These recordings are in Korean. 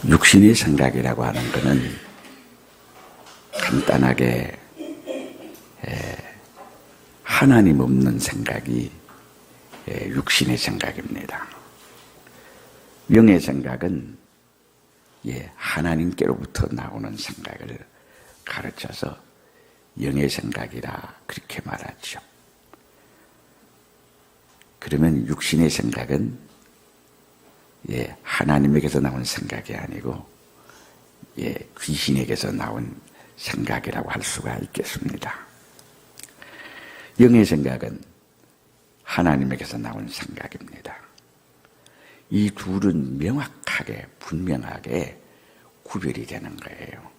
육신의 생각이라고 하는 것은 간단하게 하나님 없는 생각이 육신의 생각입니다. 영의 생각은 하나님께로부터 나오는 생각을 가르쳐서 영의 생각이라 그렇게 말하죠. 그러면 육신의 생각은 하나님에게서 나온 생각이 아니고 귀신에게서 나온 생각이라고 할 수가 있겠습니다. 영의 생각은 하나님에게서 나온 생각입니다. 이 둘은 명확하게 분명하게 구별이 되는 거예요.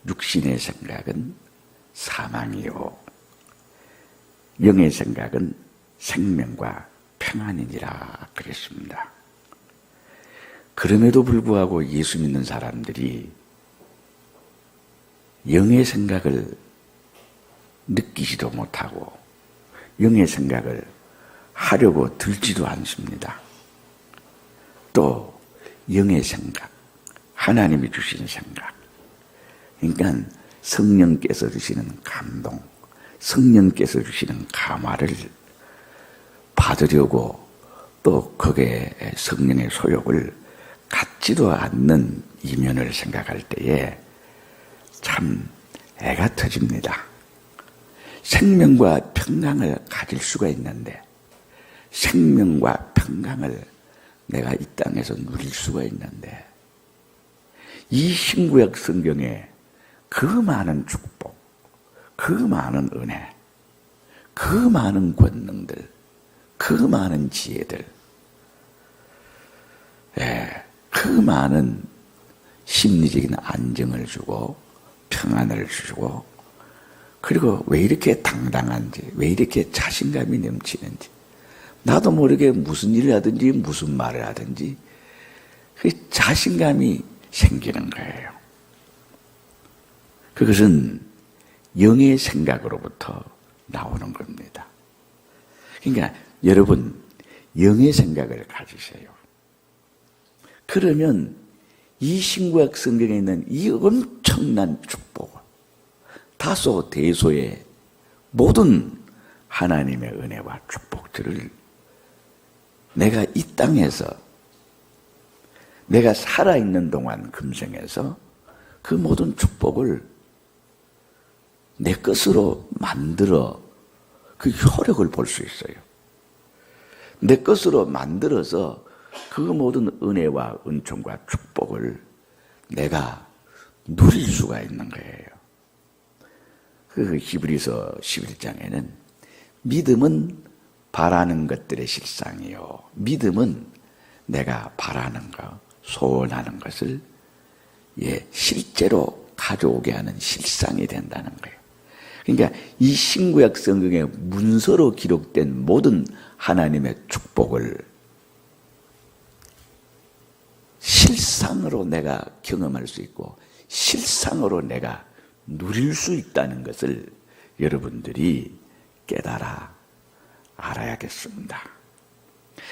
육신의 생각은 사망이요, 영의 생각은 생명과 평안이니라 그랬습니다. 그럼에도 불구하고 예수 믿는 사람들이 영의 생각을 느끼지도 못하고 영의 생각을 하려고 들지도 않습니다. 또 영의 생각, 하나님이 주신 생각, 그러니까 성령께서 주시는 감동, 성령께서 주시는 감화를 받으려고 또 거기에 성령의 소욕을 갖지도 않는 이면을 생각할 때에 참 애가 터집니다. 생명과 평강을 가질 수가 있는데 생명과 평강을 내가 이 땅에서 누릴 수가 있는데 이 신구약 성경에 그 많은 축복, 그 많은 은혜, 그 많은 권능들, 그 많은 지혜들, 그 많은 심리적인 안정을 주고 평안을 주고 그리고 왜 이렇게 당당한지, 왜 이렇게 자신감이 넘치는지 나도 모르게 무슨 일을 하든지 무슨 말을 하든지 그 자신감이 생기는 거예요. 그것은 영의 생각으로부터 나오는 겁니다. 그러니까 여러분 영의 생각을 가지세요. 그러면 이 신구약 성경에 있는 이 엄청난 축복을 다소 대소의 모든 하나님의 은혜와 축복들을 내가 이 땅에서 내가 살아있는 동안 금생에서 그 모든 축복을 내 것으로 만들어 그 효력을 볼 수 있어요. 내 것으로 만들어서 그 모든 은혜와 은총과 축복을 내가 누릴 수가 있는 거예요. 그 히브리서 11장에는 믿음은 바라는 것들의 실상이요, 믿음은 내가 바라는 것, 소원하는 것을 실제로 가져오게 하는 실상이 된다는 거예요. 그러니까 이 신구약 성경의 문서로 기록된 모든 하나님의 축복을 실상으로 내가 경험할 수 있고 실상으로 내가 누릴 수 있다는 것을 여러분들이 깨달아 알아야겠습니다.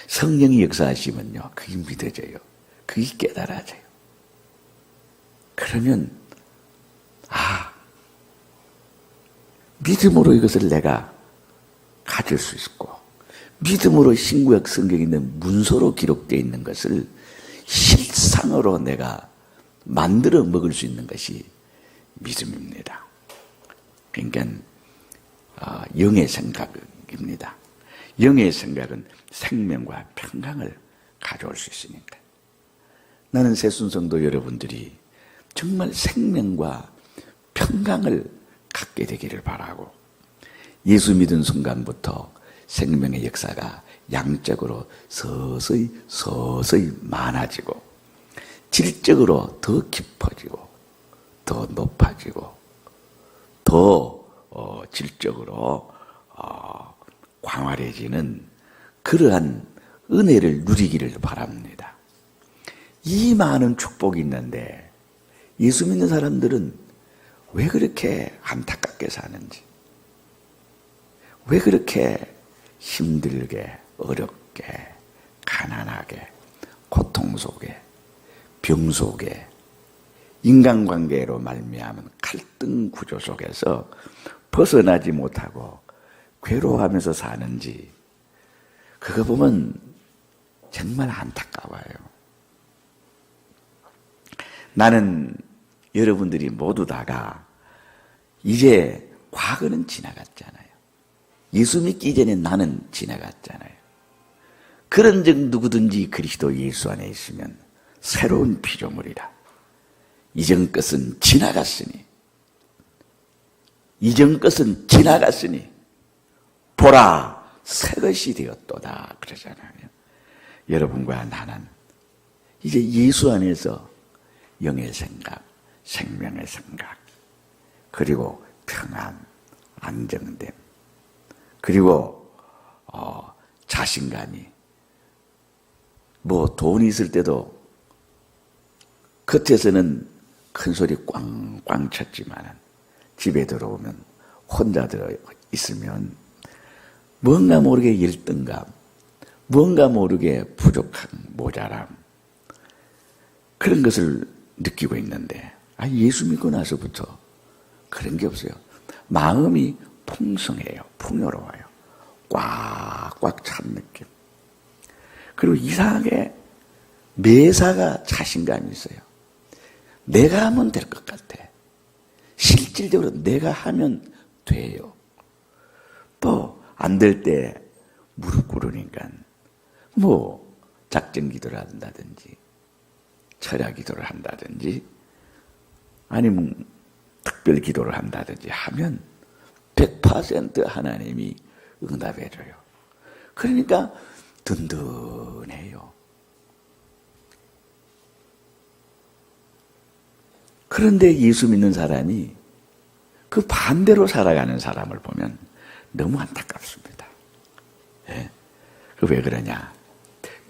성령이 역사하시면요, 그게 믿어져요. 그게 깨달아져요. 그러면 믿음으로 이것을 내가 가질 수 있고 믿음으로 신구약 성경에 있는 문서로 기록되어 있는 것을 실상으로 내가 만들어 먹을 수 있는 것이 믿음입니다. 그러니까 영의 생각입니다. 영의 생각은 생명과 평강을 가져올 수 있으니까. 나는 새순성도 여러분들이 정말 생명과 평강을 갖게 되기를 바라고 예수 믿은 순간부터 생명의 역사가 양적으로 서서히 많아지고 질적으로 더 깊어지고 더 높아지고 더 질적으로 광활해지는 그러한 은혜를 누리기를 바랍니다. 이 많은 축복이 있는데 예수 믿는 사람들은 왜 그렇게 안타깝게 사는지, 왜 그렇게 힘들게, 어렵게, 가난하게, 고통 속에 병 속에 인간관계로 말미암은 갈등 구조 속에서 벗어나지 못하고 괴로워하면서 사는지 그거 보면 정말 안타까워요. 나는 여러분들이 모두 다가 이제 과거는 지나갔잖아요. 예수 믿기 전에 나는 지나갔잖아요. 그런즉 누구든지 그리스도 예수 안에 있으면 새로운 피조물이라. 이전 것은 지나갔으니 보라 새 것이 되었도다 그러잖아요. 여러분과 나는 이제 예수 안에서 영의 생각, 생명의 생각, 그리고 평안, 안정됨, 그리고 자신감이 돈 있을 때도 겉에서는 큰 소리 꽝꽝 쳤지만 집에 들어오면 혼자 들어 있으면 뭔가 모르게 열등감, 뭔가 모르게 부족한 모자람 그런 것을 느끼고 있는데 예수 믿고 나서부터 그런 게 없어요. 마음이 풍성해요. 풍요로워요. 꽉꽉 찬 느낌. 그리고 이상하게 매사가 자신감이 있어요. 내가 하면 될 것 같아. 실질적으로 내가 하면 돼요. 또 안 될 때 무릎 꿇으니까 작전 기도를 한다든지 철야 기도를 한다든지 아니면 특별 기도를 한다든지 하면 100% 하나님이 응답해줘요. 그러니까 든든해요. 그런데 예수 믿는 사람이 그 반대로 살아가는 사람을 보면 너무 안타깝습니다. 예? 왜 그러냐?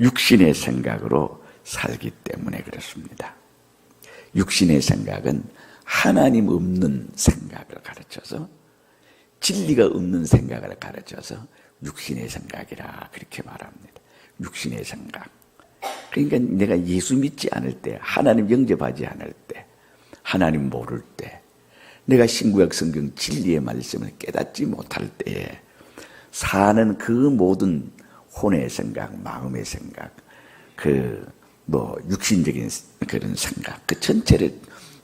육신의 생각으로 살기 때문에 그렇습니다. 육신의 생각은 하나님 없는 생각을 가르쳐서 진리가 없는 생각을 가르쳐서 육신의 생각이라 그렇게 말합니다. 육신의 생각. 그러니까 내가 예수 믿지 않을 때, 하나님 영접하지 않을 때, 하나님 모를 때, 내가 신구약 성경 진리의 말씀을 깨닫지 못할 때에 사는 그 모든 혼의 생각, 마음의 생각, 육신적인 그런 생각, 그 전체를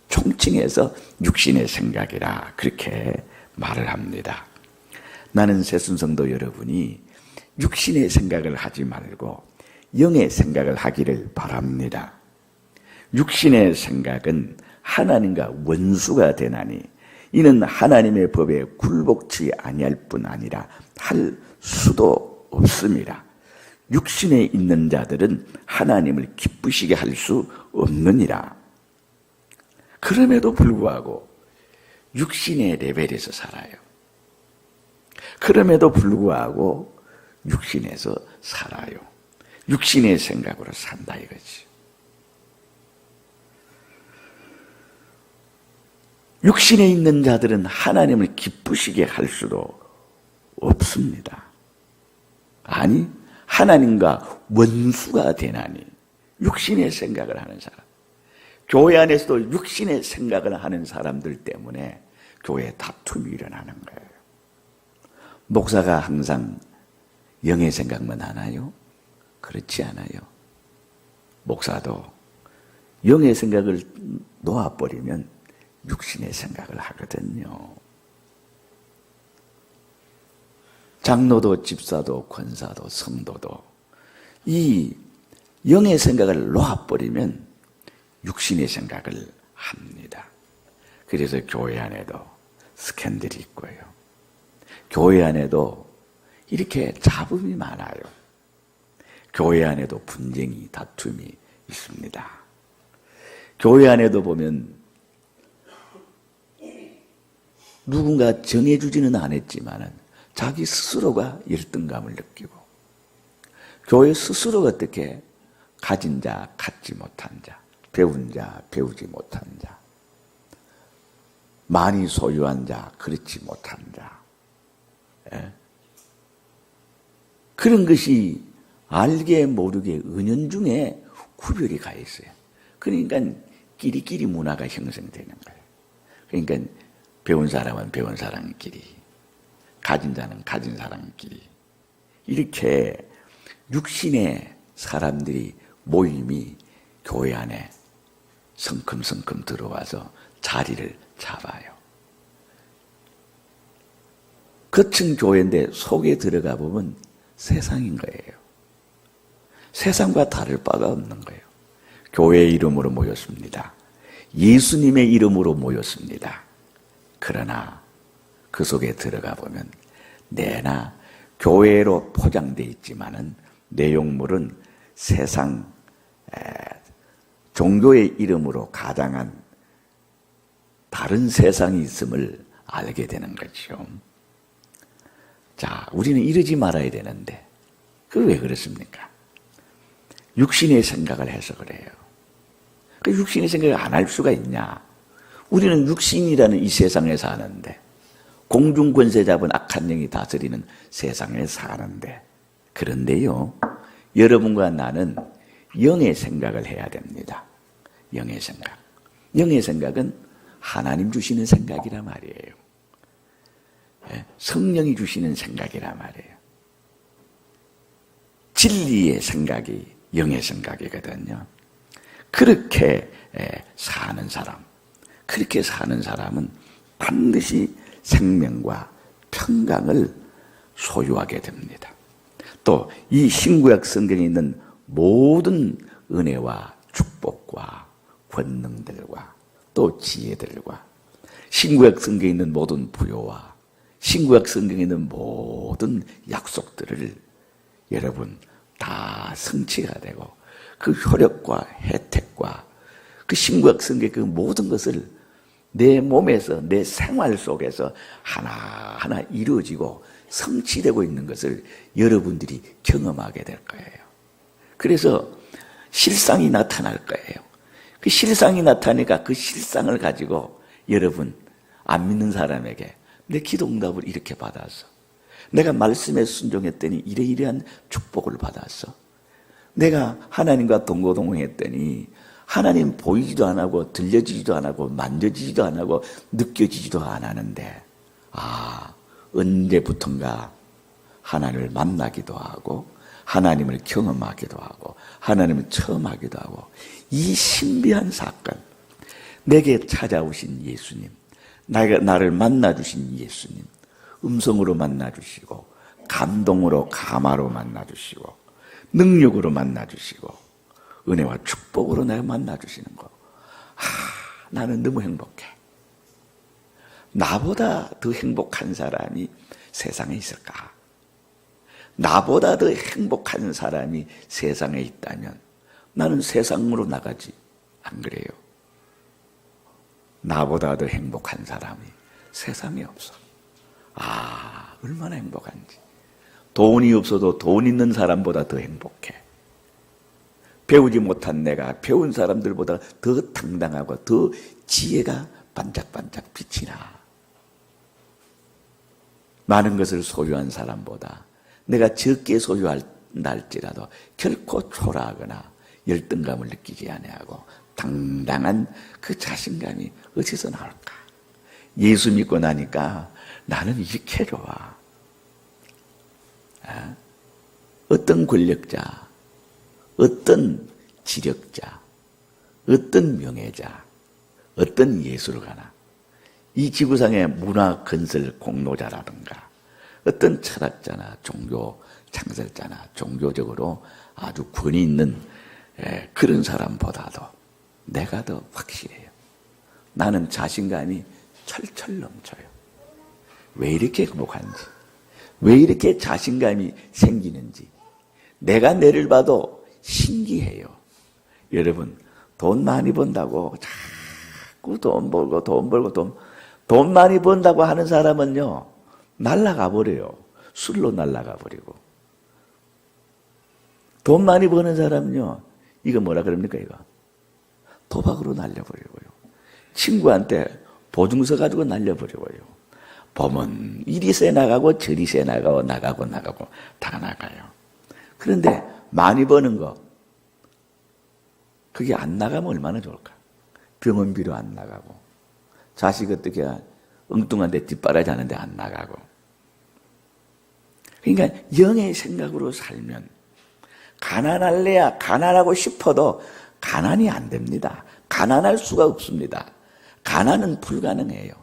총칭해서 육신의 생각이라 그렇게 말을 합니다. 나는 새순성도 여러분이 육신의 생각을 하지 말고 영의 생각을 하기를 바랍니다. 육신의 생각은 하나님과 원수가 되나니 이는 하나님의 법에 굴복치 아니할 뿐 아니라 할 수도 없습니다. 육신에 있는 자들은 하나님을 기쁘시게 할 수 없느니라. 그럼에도 불구하고 육신의 레벨에서 살아요. 그럼에도 불구하고 육신에서 살아요. 육신의 생각으로 산다 이거지. 육신에 있는 자들은 하나님을 기쁘시게 할 수도 없습니다. 아니, 하나님과 원수가 되나니 육신의 생각을 하는 사람. 교회 안에서도 육신의 생각을 하는 사람들 때문에 교회에 다툼이 일어나는 거예요. 목사가 항상 영의 생각만 하나요? 그렇지 않아요. 목사도 영의 생각을 놓아버리면 육신의 생각을 하거든요. 장로도 집사도 권사도 성도도 이 영의 생각을 놓아버리면 육신의 생각을 합니다. 그래서 교회 안에도 스캔들이 있고요. 교회 안에도 이렇게 잡음이 많아요. 교회 안에도 분쟁이, 다툼이 있습니다. 교회 안에도 보면 누군가 정해주지는 않았지만 자기 스스로가 열등감을 느끼고 교회 스스로가 어떻게 가진 자, 갖지 못한 자, 배운 자, 배우지 못한 자, 많이 소유한 자, 그렇지 못한 자, 예? 그런 것이 알게 모르게 은연중에 구별이 가 있어요. 그러니까 끼리끼리 문화가 형성되는 거예요. 그러니까 배운 사람은 배운 사람끼리, 가진 자는 가진 사람끼리, 이렇게 육신의 사람들이 모임이 교회 안에 성큼성큼 들어와서 자리를 잡아요. 겉은 교회인데 속에 들어가 보면 세상인 거예요. 세상과 다를 바가 없는 거예요. 교회의 이름으로 모였습니다. 예수님의 이름으로 모였습니다. 그러나 그 속에 들어가 보면 내나 교회로 포장되어 있지만은 내용물은 세상 종교의 이름으로 가장한 다른 세상이 있음을 알게 되는 거죠. 자, 우리는 이러지 말아야 되는데 그 왜 그렇습니까? 육신의 생각을 해서 그래요. 그 육신의 생각을 안 할 수가 있냐? 우리는 육신이라는 이 세상에 사는데, 공중권세 잡은 악한 영이 다스리는 세상에 사는데, 그런데요, 여러분과 나는 영의 생각을 해야 됩니다. 영의 생각. 영의 생각은 하나님 주시는 생각이라 말이에요. 성령이 주시는 생각이라 말이에요. 진리의 생각이 영의 생각이거든요. 그렇게 사는 사람, 그렇게 사는 사람은 반드시 생명과 평강을 소유하게 됩니다. 또 이 신구약 성경에 있는 모든 은혜와 축복과 권능들과 또 지혜들과 신구약 성경에 있는 모든 부요와 신구약 성경에 있는 모든 약속들을 여러분 다 성취가 되고 그 효력과 혜택과 그 신구약 성경의 그 모든 것을 내 몸에서 내 생활 속에서 하나하나 이루어지고 성취되고 있는 것을 여러분들이 경험하게 될 거예요. 그래서 실상이 나타날 거예요. 그 실상이 나타나니까 그 실상을 가지고 여러분 안 믿는 사람에게 내 기도 응답을 이렇게 받았어. 내가 말씀에 순종했더니 이러이러한 축복을 받았어. 내가 하나님과 동고동행했더니 하나님 보이지도 안 하고 들려지지도 안 하고 만져지지도 안 하고 느껴지지도 안 하는데 언제부턴가 하나님을 만나기도 하고 하나님을 경험하기도 하고 하나님을 처음 하기도 하고 이 신비한 사건, 내게 찾아오신 예수님, 나를 만나주신 예수님, 음성으로 만나주시고 감동으로 감화로 만나주시고 능력으로 만나주시고 은혜와 축복으로 내가 만나주시는 거, 나는 너무 행복해. 나보다 더 행복한 사람이 세상에 있을까? 나보다 더 행복한 사람이 세상에 있다면 나는 세상으로 나가지, 안 그래요? 나보다 더 행복한 사람이 세상에 없어. 얼마나 행복한지. 돈이 없어도 돈 있는 사람보다 더 행복해. 배우지 못한 내가 배운 사람들보다 더 당당하고 더 지혜가 반짝반짝 빛이 나. 많은 것을 소유한 사람보다 내가 적게 소유할지라도 결코 초라하거나 열등감을 느끼지 아니하고 당당한 그 자신감이 어디서 나올까? 예수 믿고 나니까 나는 이렇게 좋아. 어떤 권력자, 어떤 지력자, 어떤 명예자, 어떤 예술가나 이 지구상의 문화 건설 공로자라든가 어떤 철학자나 종교 창설자나 종교적으로 아주 권위 있는 그런 사람보다도 내가 더 확실해요. 나는 자신감이 철철 넘쳐요. 왜 이렇게 행복한지, 왜 이렇게 자신감이 생기는지 내가 내를 봐도 신기해요. 여러분, 돈 많이 번다고 자꾸 돈 벌고 돈 많이 번다고 하는 사람은요 날아가 버려요. 술로 날아가 버리고. 돈 많이 버는 사람은요 이거 뭐라 그럽니까? 이거 도박으로 날려버리고요. 친구한테 보증서 가지고 날려버리고요. 보면 이리 새 나가고 저리 새 나가고 다 나가요. 그런데 많이 버는 거 그게 안 나가면 얼마나 좋을까? 병원비로 안 나가고, 자식 어떻게 엉뚱한데 뒷바라지 하는데 안 나가고. 그러니까 영의 생각으로 살면 가난할래야 가난하고 싶어도 가난이 안 됩니다. 가난할 수가 없습니다. 가난은 불가능해요.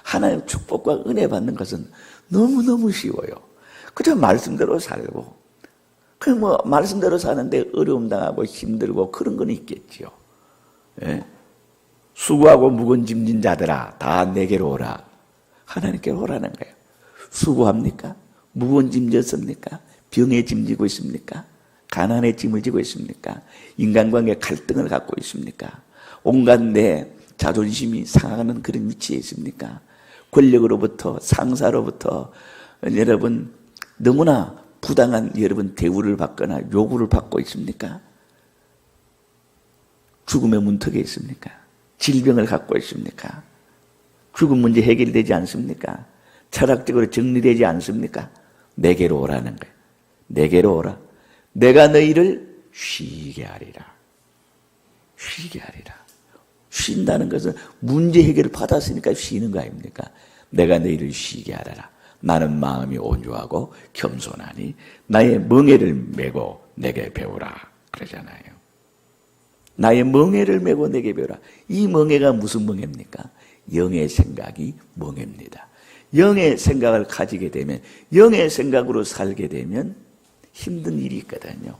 하나님의 축복과 은혜 받는 것은 너무너무 쉬워요. 그저 말씀대로 살고, 말씀대로 사는데 어려움 당하고 힘들고 그런 건 있겠지요. 예? 수고하고 무거운 짐진 자들아 다 내게로 오라. 하나님께로 오라는 거예요. 수고합니까? 무거운 짐 졌습니까? 병에 짐지고 있습니까? 가난에 짐을 지고 있습니까? 인간관계 갈등을 갖고 있습니까? 온갖 내 자존심이 상하는 그런 위치에 있습니까? 권력으로부터, 상사로부터 여러분 너무나 부당한 여러분 대우를 받거나 요구를 받고 있습니까? 죽음의 문턱에 있습니까? 질병을 갖고 있습니까? 죽음 문제 해결되지 않습니까? 철학적으로 정리되지 않습니까? 내게로 오라는 거예요. 내게로 오라. 내가 너희를 쉬게 하리라. 쉬게 하리라. 쉰다는 것은 문제 해결을 받았으니까 쉬는 거 아닙니까? 내가 너희를 쉬게 하라. 나는 마음이 온유하고 겸손하니 나의 멍에를 메고 내게 배우라. 그러잖아요. 나의 멍에를 메고 내게 배우라. 이 멍에가 무슨 멍에입니까? 영의 생각이 멍에입니다. 영의 생각을 가지게 되면, 영의 생각으로 살게 되면 힘든 일이 있거든요.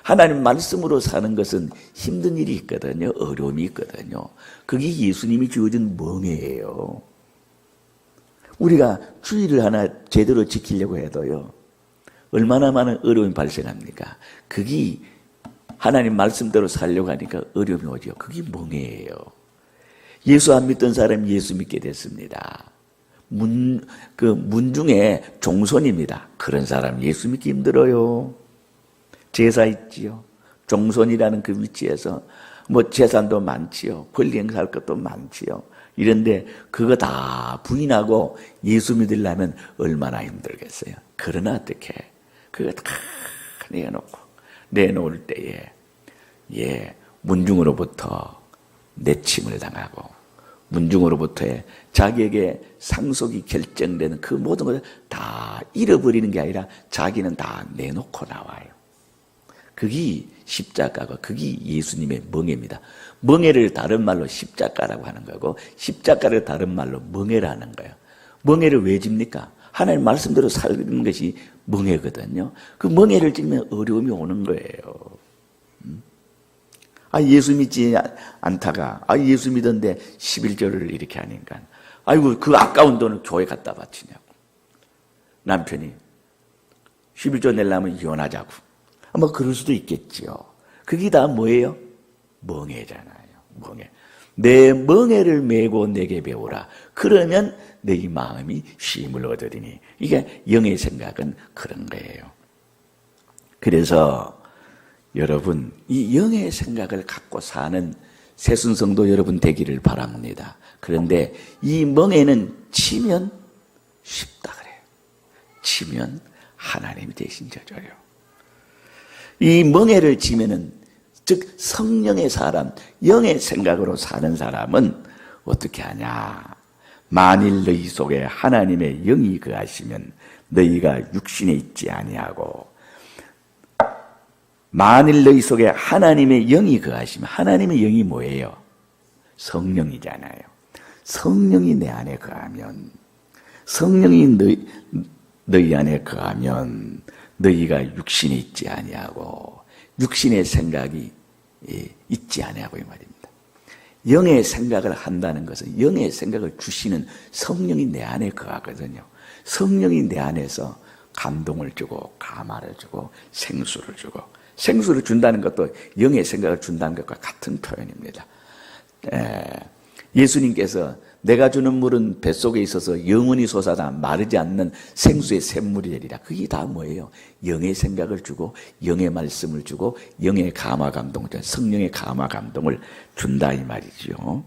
하나님 말씀으로 사는 것은 힘든 일이 있거든요. 어려움이 있거든요. 그게 예수님이 주어진 멍에예요. 우리가 주의를 하나 제대로 지키려고 해도요, 얼마나 많은 어려움이 발생합니까? 그게 하나님 말씀대로 살려고 하니까 어려움이 오죠. 그게 멍에예요. 예수 안 믿던 사람이 예수 믿게 됐습니다. 문중에 종손입니다. 그런 사람 예수 믿기 힘들어요. 제사 있지요. 종손이라는 그 위치에서 재산도 많지요. 권리 행사할 것도 많지요. 이런데 그거 다 부인하고 예수 믿으려면 얼마나 힘들겠어요. 그러나 어떻게 그거 다 내놓을 때에 문중으로부터 내침을 당하고 문중으로부터의 자기에게 상속이 결정되는 그 모든 것을 다 잃어버리는 게 아니라 자기는 다 내놓고 나와요. 그게 십자가고 그게 예수님의 멍에입니다. 멍에를 다른 말로 십자가라고 하는 거고 십자가를 다른 말로 멍에라는 거예요. 멍에를 왜 집니까? 하나님 말씀대로 살는 것이 멍에거든요. 그 멍에를 지면 어려움이 오는 거예요. 예수 믿지 않다가 예수 믿었는데 11조를 이렇게 하니까 아이고 그 아까운 돈을 교회 갖다 바치냐고. 남편이 11조 내려면 이혼하자고. 그럴 수도 있겠지요. 그게 다 뭐예요? 멍에잖아요. 멍에. 내 멍에를 메고 내게 배우라. 그러면 내 마음이 쉼을 얻으리니. 이게 영의 생각은 그런 거예요. 그래서 여러분 이 영의 생각을 갖고 사는 새순성도 여러분 되기를 바랍니다. 그런데 이 멍에는 치면 쉽다 그래요. 치면 하나님이 대신 져줘요. 이 멍에를 치면은 즉 성령의 사람, 영의 생각으로 사는 사람은 어떻게 하냐? 만일 너희 속에 하나님의 영이 거하시면 너희가 육신에 있지 아니하고 만일 너희 속에 하나님의 영이 거하시면 하나님의 영이 뭐예요? 성령이잖아요. 성령이 내 안에 거하면 성령이 너희 안에 거하면 너희가 육신에 있지 아니하고 육신의 생각이 있지 아니하고 이 말입니다. 영의 생각을 한다는 것은 영의 생각을 주시는 성령이 내 안에 거하거든요. 성령이 내 안에서 감동을 주고 감화를 주고 생수를 주고 생수를 준다는 것도 영의 생각을 준다는 것과 같은 표현입니다. 예수님께서 내가 주는 물은 뱃속에 있어서 영원히 솟아나 마르지 않는 생수의 샘물이 되리라. 그게 다 뭐예요? 영의 생각을 주고 영의 말씀을 주고 영의 감화 감동을 준 성령의 감화 감동을 준다 이 말이죠.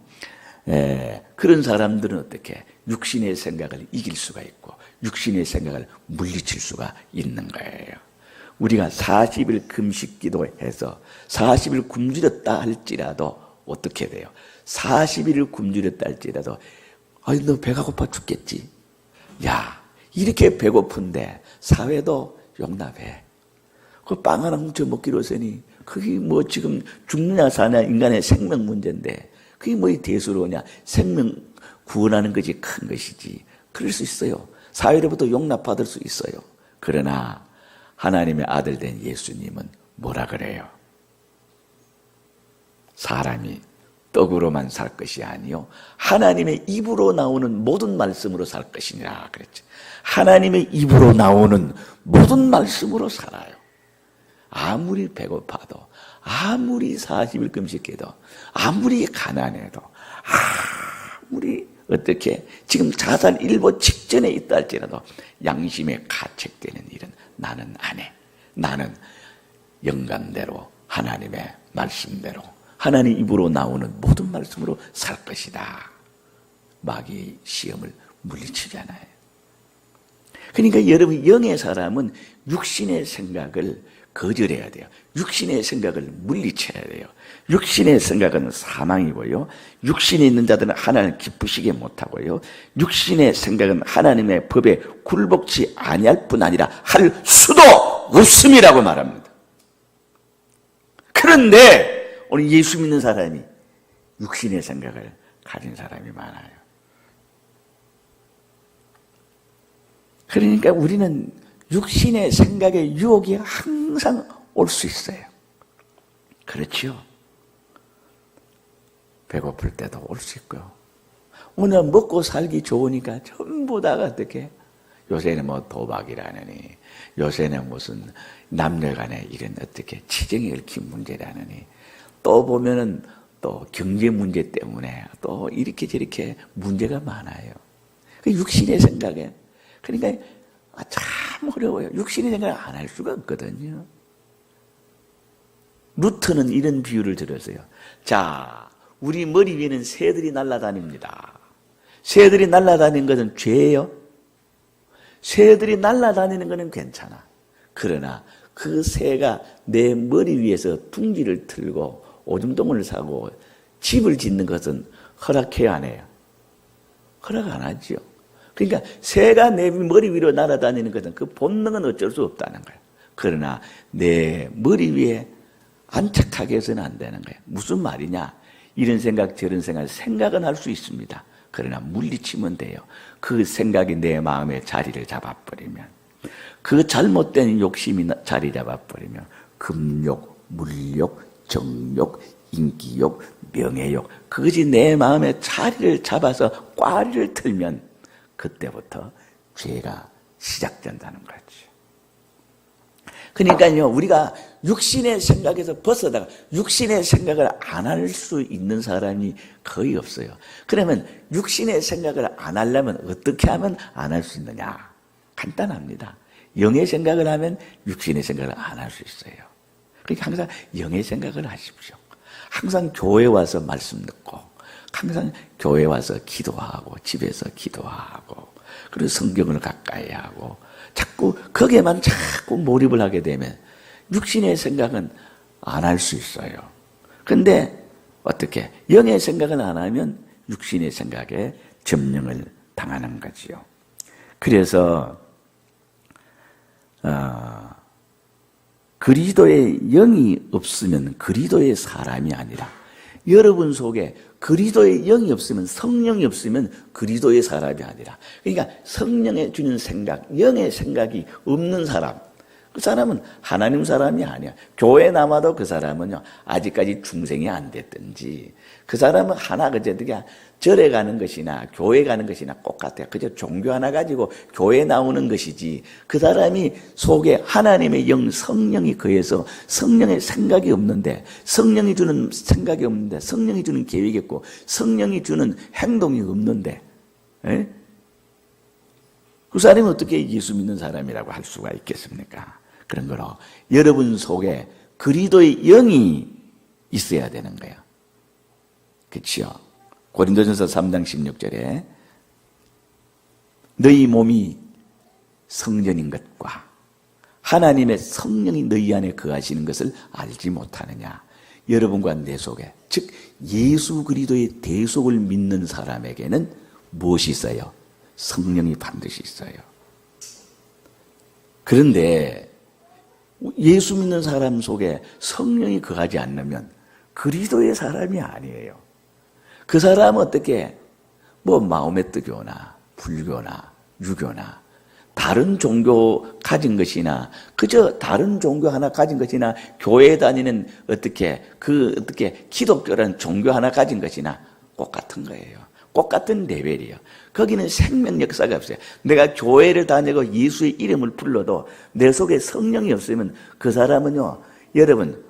그런 사람들은 어떻게 육신의 생각을 이길 수가 있고 육신의 생각을 물리칠 수가 있는 거예요. 우리가 40일 금식 기도해서 40일 굶주렸다 할지라도 어떻게 돼요? 40일을 굶주렸다 할지라도 아니 너 배가 고파 죽겠지. 야 이렇게 배고픈데 사회도 용납해. 그 빵 하나 훔쳐 먹기로 했으니 그게 뭐 지금 죽느냐 사냐 인간의 생명 문제인데 그게 뭐 대수로냐. 생명 구원하는 것이 큰 것이지. 그럴 수 있어요. 사회로부터 용납받을 수 있어요. 그러나 하나님의 아들 된 예수님은 뭐라 그래요? 사람이 떡으로만 살 것이 아니요 하나님의 입으로 나오는 모든 말씀으로 살 것이니라 그랬죠. 하나님의 입으로 나오는 모든 말씀으로 살아요. 아무리 배고파도 아무리 40일 금식해도 아무리 가난해도 아무리 어떻게 지금 자살 일보 직전에 있다 할지라도 양심에 가책되는 일은 나는 안 해. 나는 영감대로 하나님의 말씀대로 하나님 입으로 나오는 모든 말씀으로 살 것이다. 마귀의 시험을 물리치잖아요. 그러니까 여러분 영의 사람은 육신의 생각을 거절해야 돼요. 육신의 생각을 물리쳐야 돼요. 육신의 생각은 사망이고요. 육신에 있는 자들은 하나님을 기쁘시게 못하고요. 육신의 생각은 하나님의 법에 굴복치 아니할 뿐 아니라 할 수도 없음이라고 말합니다. 그런데 오늘 예수 믿는 사람이 육신의 생각을 가진 사람이 많아요. 그러니까 우리는 육신의 생각의 유혹이 항상 올 수 있어요. 그렇죠? 배고플 때도 올 수 있고요. 오늘 먹고 살기 좋으니까 전부 다가 어떻게 요새는 뭐 도박이라느니 요새는 무슨 남녀간에 이런 어떻게 치정이 얽힌 문제라느니 또 보면은 또 경제 문제 때문에 또 이렇게 저렇게 문제가 많아요. 그 육신의 생각에 그러니까 참 어려워요. 육신의 생각을 안 할 수가 없거든요. 루터는 이런 비유를 들었어요. 자, 우리 머리 위에는 새들이 날아다닙니다. 새들이 날아다니는 것은 죄예요? 새들이 날아다니는 것은 괜찮아. 그러나 그 새가 내 머리 위에서 둥지를 틀고 오줌동을 사고 집을 짓는 것은 허락해야 안 해요? 허락 안 하죠. 그러니까 새가 내 머리 위로 날아다니는 것은 그 본능은 어쩔 수 없다는 거예요. 그러나 내 머리 위에 안착하게 해서는 안 되는 거예요. 무슨 말이냐? 이런 생각 저런 생각은 할 수 있습니다. 그러나 물리치면 돼요. 그 생각이 내 마음에 자리를 잡아버리면 그 잘못된 욕심이 자리 잡아버리면 금욕, 물욕, 정욕, 인기욕, 명예욕 그것이 내 마음에 자리를 잡아서 꽈리를 틀면 그때부터 죄가 시작된다는 거죠. 그러니까요, 우리가 육신의 생각에서 벗어나가 육신의 생각을 안 할 수 있는 사람이 거의 없어요. 그러면 육신의 생각을 안 하려면 어떻게 하면 안 할 수 있느냐? 간단합니다. 영의 생각을 하면 육신의 생각을 안 할 수 있어요. 그러니까 항상 영의 생각을 하십시오. 항상 교회 와서 말씀 듣고 항상 교회 와서 기도하고 집에서 기도하고 그리고 성경을 가까이 하고 자꾸 거기에만 자꾸 몰입을 하게 되면 육신의 생각은 안 할 수 있어요. 그런데 어떻게 영의 생각을 안 하면 육신의 생각에 점령을 당하는 거지요. 그래서 그리스도의 영이 없으면 그리스도의 사람이 아니라 여러분 속에 그리스도의 영이 없으면 성령이 없으면 그리스도의 사람이 아니라 그러니까 성령의 주는 생각, 영의 생각이 없는 사람 그 사람은 하나님 사람이 아니야. 교회 남아도 그 사람은요 아직까지 중생이 안 됐든지 그 사람은 하나 그저 절에 가는 것이나 교회 가는 것이나 똑같아요. 그저 종교 하나 가지고 교회 나오는 것이지 그 사람이 속에 하나님의 영 성령이 거해서 성령의 생각이 없는데 성령이 주는 생각이 없는데 성령이 주는 계획이 없고 성령이 주는 행동이 없는데 에? 그 사람이 어떻게 예수 믿는 사람이라고 할 수가 있겠습니까? 그런 거로 여러분 속에 그리스도의 영이 있어야 되는 거예요. 그렇죠? 고린도전서 3장 16절에 너희 몸이 성전인 것과 하나님의 성령이 너희 안에 거하시는 것을 알지 못하느냐. 여러분과 내 속에, 즉 예수 그리스도의 대속을 믿는 사람에게는 무엇이 있어요? 성령이 반드시 있어요. 그런데 예수 믿는 사람 속에 성령이 거하지 않으면 그리스도의 사람이 아니에요. 그 사람은 어떻게 마음의 뜨교나 불교나 유교나 다른 종교 가진 것이나 그저 다른 종교 하나 가진 것이나 교회 다니는 어떻게 기독교라는 종교 하나 가진 것이나 똑같은 거예요. 똑같은 레벨이에요. 거기는 생명 역사가 없어요. 내가 교회를 다니고 예수의 이름을 불러도 내 속에 성령이 없으면 그 사람은요, 여러분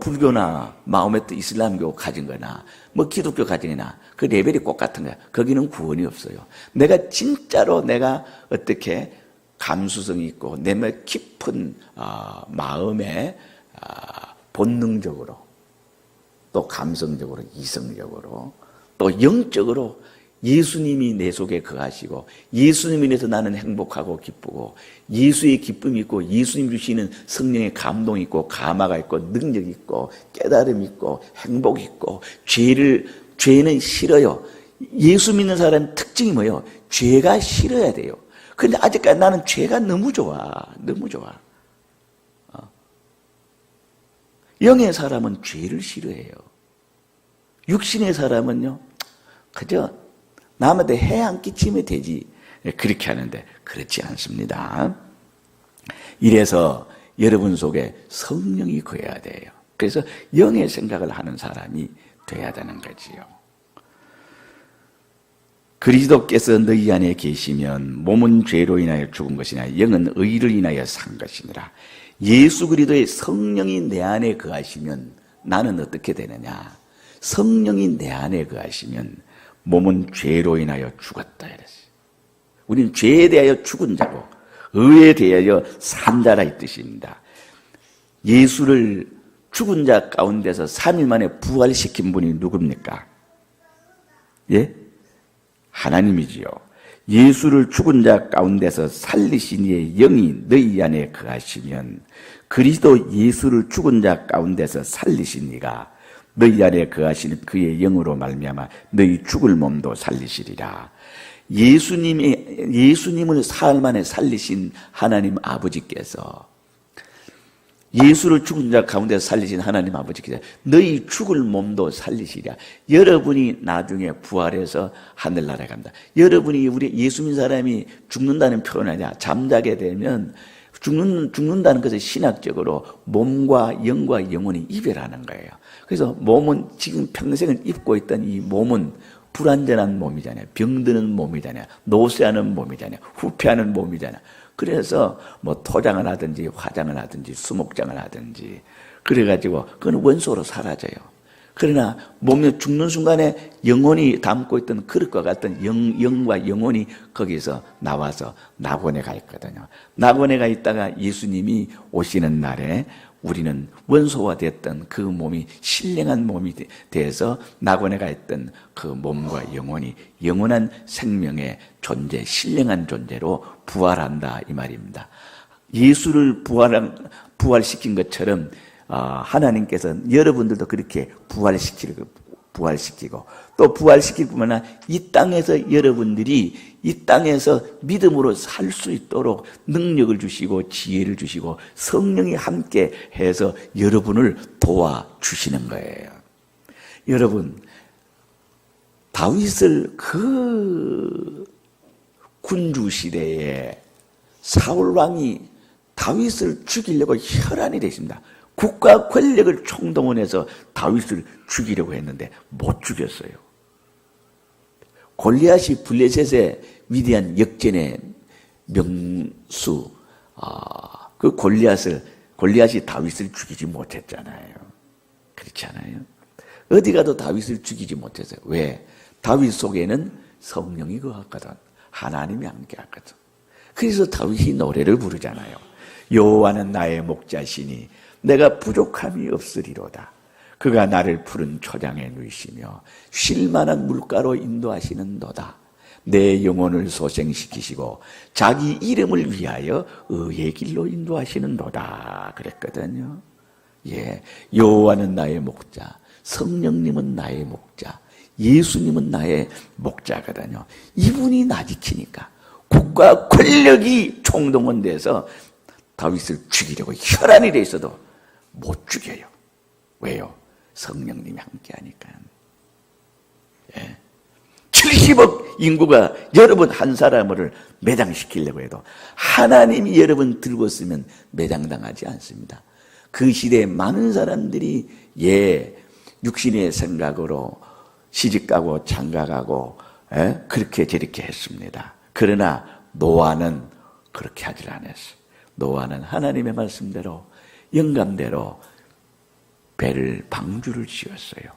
불교나 마호메트 이슬람교 가진 거나 기독교 가진 거나 그 레벨이 똑같은 거야. 거기는 구원이 없어요. 내가 진짜로 어떻게 감수성이 있고 내 깊은 마음에 본능적으로 또 감성적으로 이성적으로 또 영적으로 예수님이 내 속에 거하시고 예수님 인해서 나는 행복하고 기쁘고 예수의 기쁨이 있고 예수님 주시는 성령의 감동이 있고 감화가 있고 능력이 있고 깨달음이 있고 행복이 있고 죄는 싫어요. 예수 믿는 사람의 특징이 뭐예요? 죄가 싫어야 돼요. 근데 아직까지 나는 죄가 너무 좋아. 너무 좋아. 영의 사람은 죄를 싫어해요. 육신의 사람은요, 그저 남한테 해안 끼치면 되지. 그렇게 하는데 그렇지 않습니다. 이래서 여러분 속에 성령이 거해야 돼요. 그래서 영의 생각을 하는 사람이 돼야 되는 거지요. 그리스도께서 너희 안에 계시면 몸은 죄로 인하여 죽은 것이나 영은 의를 인하여 산 것이니라. 예수 그리스도의 성령이 내 안에 거하시면 나는 어떻게 되느냐? 성령이 내 안에 거하시면 몸은 죄로 인하여 죽었다 이랬어요. 우리는 죄에 대하여 죽은 자고 의에 대하여 산 자라 이 뜻입니다. 예수를 죽은 자 가운데서 3일 만에 부활시킨 분이 누굽니까? 예? 하나님이지요. 예수를 죽은 자 가운데서 살리신 이의 영이 너희 안에 거하시면 그리스도 예수를 죽은 자 가운데서 살리신 이가 너희 안에 거하시는 그의 영으로 말미암아 너희 죽을 몸도 살리시리라. 예수님을 사흘 만에 살리신 하나님 아버지께서 예수를 죽은 자 가운데서 살리신 하나님 아버지께서 너희 죽을 몸도 살리시리라. 여러분이 나중에 부활해서 하늘나라에 갑니다. 여러분이 우리 예수 믿는 사람이 죽는다는 표현이 아니라 잠자게 되면 죽는다는 것은 신학적으로 몸과 영과 영혼이 이별하는 거예요. 그래서 몸은 지금 평생을 입고 있던 이 몸은 불완전한 몸이잖아요. 병드는 몸이잖아요. 노쇠하는 몸이잖아요. 후퇴하는 몸이잖아요. 그래서 토장을 하든지 화장을 하든지 수목장을 하든지 그래가지고 그건 원소로 사라져요. 그러나 몸에 죽는 순간에 영혼이 담고 있던 그릇과 같은 영과 영혼이 거기서 나와서 낙원에 가 있거든요. 낙원에 가 있다가 예수님이 오시는 날에 우리는 원소화됐던 그 몸이 신령한 몸이 돼서 낙원에 가 있던 그 몸과 영혼이 영원한 생명의 존재, 신령한 존재로 부활한다 이 말입니다. 예수를 부활시킨 것처럼 하나님께서 여러분들도 그렇게 부활시키고 또 부활시킬 뿐만 아니라 이 땅에서 여러분들이 이 땅에서 믿음으로 살 수 있도록 능력을 주시고 지혜를 주시고 성령이 함께 해서 여러분을 도와주시는 거예요. 여러분, 다윗을 그 군주시대에 사울왕이 다윗을 죽이려고 혈안이 되십니다. 국가 권력을 총동원해서 다윗을 죽이려고 했는데 못 죽였어요. 골리앗이 블레셋의 위대한 역전의 명수, 그 골리앗이 다윗을 죽이지 못했잖아요. 그렇지 않아요? 어디 가도 다윗을 죽이지 못했어요. 왜? 다윗 속에는 성령이 거하거든. 하나님이 함께하거든. 그래서 다윗이 노래를 부르잖아요. 여호와는 나의 목자시니 내가 부족함이 없으리로다. 그가 나를 푸른 초장에 누이시며 쉴만한 물가로 인도하시는도다. 내 영혼을 소생시키시고 자기 이름을 위하여 의의 길로 인도하시는도다 그랬거든요. 예, 여호와는 나의 목자, 성령님은 나의 목자, 예수님은 나의 목자거든요. 이분이 나 지키니까 국가 권력이 총동원돼서 다윗을 죽이려고 혈안이 돼 있어도 못 죽여요. 왜요? 성령님이 함께하니까. 예. 70억 인구가 여러분 한 사람을 매장시키려고 해도 하나님이 여러분 들고 쓰면 매장당하지 않습니다. 그 시대에 많은 사람들이 육신의 생각으로 시집가고 장가가고 그렇게 저렇게 했습니다. 그러나 노아는 그렇게 하질 않았어요. 노아는 하나님의 말씀대로 영감대로 배를 방주를 지었어요.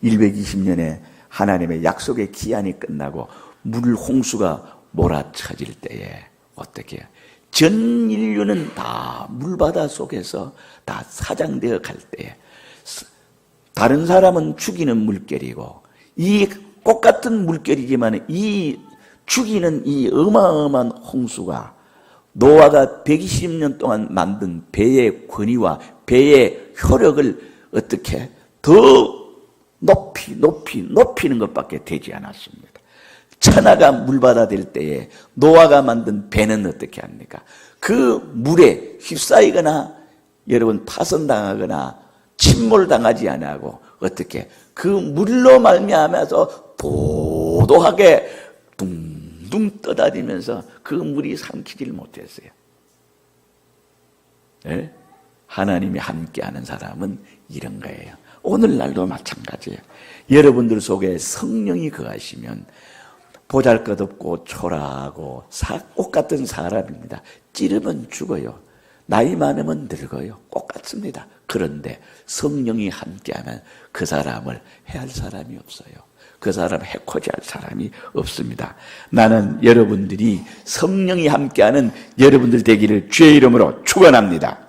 120년에 하나님의 약속의 기한이 끝나고 물 홍수가 몰아쳐질 때에 어떻게 해요? 전 인류는 다 물바다 속에서 다 사장되어 갈 때에 다른 사람은 죽이는 물결이고 이 똑같은 물결이지만 이 죽이는 이 어마어마한 홍수가 노아가 120년 동안 만든 배의 권위와 배의 효력을 어떻게 더 높이는 것밖에 되지 않았습니다. 천하가 물바다 될 때에 노아가 만든 배는 어떻게 합니까? 그 물에 휩싸이거나 여러분 파손당하거나 침몰당하지 아니하고 어떻게 그 물로 말미암아서 도도하게 둥둥 떠다니면서 그 물이 삼키질 못했어요. 네? 하나님이 함께하는 사람은 이런 거예요. 오늘날도 마찬가지예요. 여러분들 속에 성령이 거하시면 보잘것없고 초라하고 꽃 같은 사람입니다. 찌르면 죽어요. 나이 많으면 늙어요. 똑같습니다. 그런데 성령이 함께하면 그 사람을 해할 사람이 없어요. 그 사람 해코지할 사람이 없습니다. 나는 여러분들이 성령이 함께하는 여러분들 되기를 주의 이름으로 축원합니다.